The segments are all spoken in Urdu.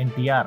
NTR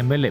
MLA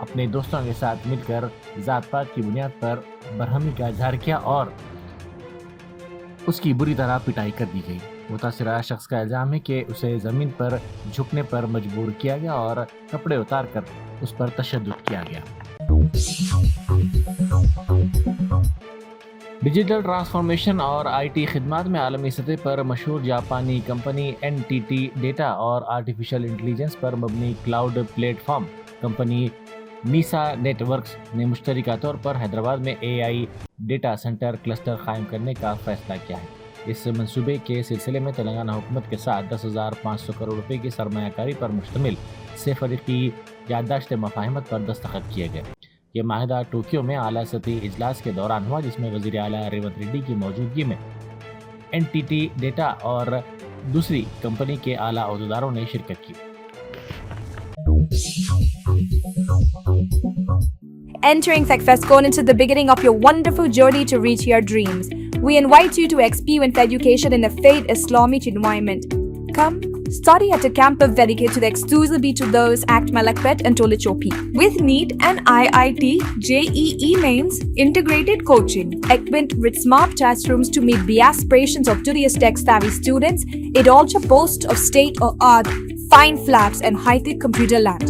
اپنے دوستوں کے ساتھ مل کر ذات پات کی بنیاد پر برہمی کا اظہار کیا اور اس کی بری طرح پٹائی کر دی گئی۔ متاثرہ شخص کا الزام ہے کہ اسے زمین پر جھکنے پر مجبور کیا گیا اور کپڑے اتار کر اس پر تشدد کیا گیا۔ ڈیجیٹل ٹرانسفارمیشن اور آئی ٹی خدمات میں عالمی سطح پر مشہور جاپانی کمپنی NTT ڈیٹا اور آرٹیفیشل انٹیلیجنس پر مبنی cloud platform company Mesa networks نے مشترکہ طور پر حیدرآباد میں AI ڈیٹا سینٹر کلسٹر قائم کرنے کا فیصلہ کیا ہے۔ اس منصوبے کے سلسلے میں تلنگانہ حکومت کے ساتھ 10,500 کروڑ روپے کی سرمایہ کاری پر مشتمل 6 فریقی یادداشت مفاہمت پر دستخط کیے گئے۔ یہ معاہدہ ٹوکیو میں اعلیٰ سطحی اجلاس کے دوران ہوا، جس میں وزیر اعلیٰ ریونت ریڈی کی موجودگی میں NTT ڈیٹا اور دوسری کمپنی کے اعلیٰ عہدیداروں نے شرکت کی۔ Entering SecFestCon into the beginning of your wonderful journey to reach your dreams. We invite you to experience education in a faith Islamic environment. Come, study at a campus dedicated exclusively to those at Malakpet and Tolichopi. With NEET and IIT, JEE mains, integrated coaching, equipped with smart classrooms to meet the aspirations of today's tech-savvy students, it also boasts of state-of-the-art fine flats and high-tech computer lab.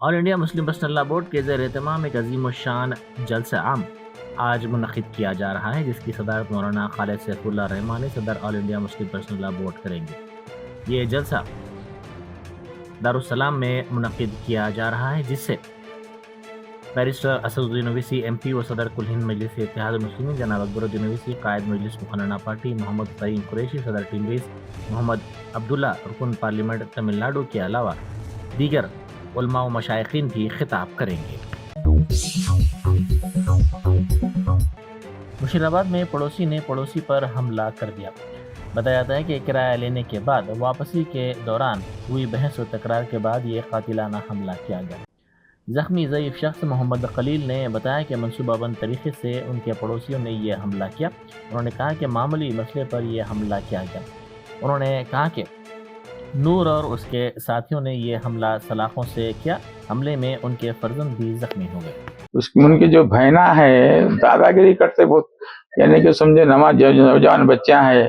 All India Muslim personal law board کے زیر اہتمام ایک عظیم الشان جلسہ عام آج منعقد کیا جا رہا ہے، جس کی صدارت مولانا خالد سیف اللہ رحمانی صدر آل انڈیا مسلم پرسنل لا بورڈ کریں گے۔ یہ جلسہ دارالسلام میں منعقد کیا جا رہا ہے، جس سے بیرسٹر اسدالدین اویسی MP و صدر کل ہند مجلس اتحاد المسلمین جناب اکبر الدین اویسی، قائد مجلس مقننہ پارٹی محمد فہیم قریشی، صدر ٹیم بیس محمد عبداللہ رکن پارلیمنٹ تمل ناڈو کے علاوہ دیگر علماء و مشائقین بھی خطاب کریں گے۔ مشیر آباد میں پڑوسی نے پڑوسی پر حملہ کر دیا۔ بتایا جاتا ہے کہ کرایہ لینے کے بعد واپسی کے دوران ہوئی بحث و تکرار کے بعد یہ قاتلانہ حملہ کیا گیا۔ زخمی ضعیف شخص محمد خلیل نے بتایا کہ منصوبہ بند طریقے سے ان کے پڑوسیوں نے یہ حملہ کیا۔ انہوں نے کہا کہ معمولی مسئلے پر یہ حملہ کیا گیا۔ انہوں نے کہا کہ نور اور اس کے ساتھیوں نے یہ حملہ سلاخوں سے کیا۔ حملے میں ان کے فرزند بھی زخمی ہو گئے۔ ان کی جو بہنا ہے دادا گیری کرتے بہت، یعنی کہ سمجھے نوجوان بچہ ہے،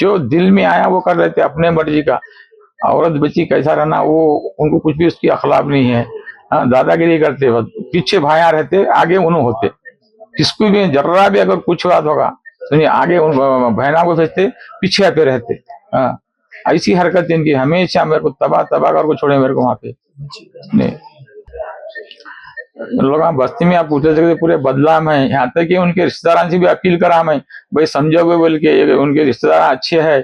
جو دل میں آیا وہ کر رہے تھے اپنے مرضی کا۔ عورت بچی کیسا رہنا وہ ان کو کچھ بھی اس کی اخلاق نہیں ہے۔ دادا گیری کرتے پیچھے بھائیاں رہتے، آگے انہوں ہوتے۔ کس کو بھی ذرہ بھی اگر کچھ بات ہوگا آگے بہنا کو بھیجتے، پیچھے آتے رہتے۔ ایسی حرکت ان کی ہمیشہ میرے کو تباہ کر کو چھوڑے میرے کو وہاں پہ نہیں۔ لوگ بستی میں آپ پوچھتے سکتے پورے بدلام ہیں، یہاں تک کہ ان کے رشتہ داران سے بھی اپیل کرا میں بھائی سمجھو گے بول کے، ان کے رشتہ دار اچھے ہیں،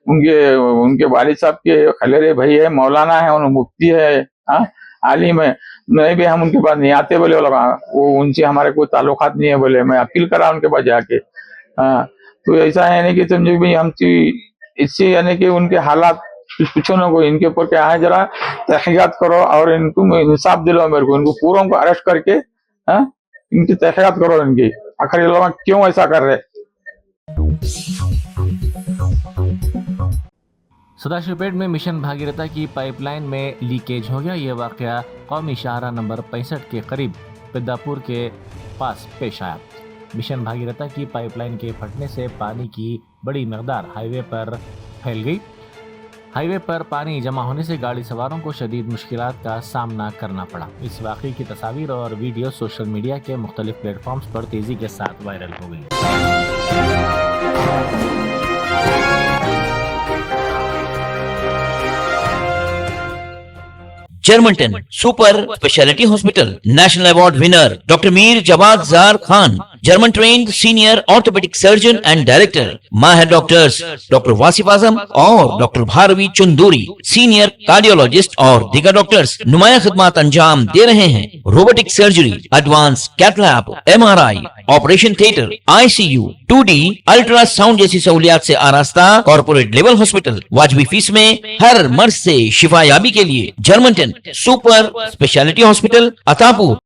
ان کے والد صاحب کے خلیرے بھائی ہے، مولانا ہے، ان مفتی ہے، عالم ہے، نہیں بھی ہم ان کے پاس نہیں آتے بولے لوگ، وہ ان سے ہمارے کوئی تعلقات نہیں ہے بولے، میں اپیل کرا ان کے پاس جا کے۔ تو ایسا ہے کہ سمجھو بھی ہم اس سے یعنی کہ ان کے حالات پوچھو نہ کوئی، ان کے اوپر کیا ہے ذرا تحقیقات کرو اور ان کو انصاف دلاؤ میرے کو، ان کو پوروں کو اریسٹ کر کے ان کی تحقیقات کرو، ان کی آخر یہ لوگ کیوں ایسا کر رہے۔ سداشیو پیٹ میں مشن بھاگیرتا کی پائپ لائن میں لیکیج ہو گیا۔ یہ واقعہ قومی شاہراہ نمبر 65 کے قریب پداپور کے پاس پیش آیا۔ مشن بھاگیرتا کی پائپ لائن کے پھٹنے سے پانی کی بڑی مقدار ہائی وے پر پھیل گئی۔ ہائی وے پر پانی جمع ہونے سے گاڑی سواروں کو شدید مشکلات کا سامنا کرنا پڑا۔ اس واقعے کی تصاویر اور ویڈیو سوشل میڈیا کے مختلف پلیٹ فارمز پر تیزی کے ساتھ وائرل ہو گئی۔ Germanten super speciality hospital national award winner doctor Mir Jawad Zar Khan, German trained senior orthopaedic surgeon and director, ماہر ڈاکٹرز ڈاکٹر واصف اعظم اور doctor Bharavi Chandori, senior cardiologist اور دیگر ڈاکٹرز نمایاں خدمات انجام دے رہے ہیں۔ Robotic surgery, advance cath lab, MRI، operation theatre, ICU، 2D ultrasound جیسی سہولیات سے آراستہ کارپوریٹ لیول ہاسپٹل، واجبی فیس میں ہر مرض سے شفا یابی کے لیے جرمنٹن سپر اسپیشلٹی ہاسپٹل، عطاپور۔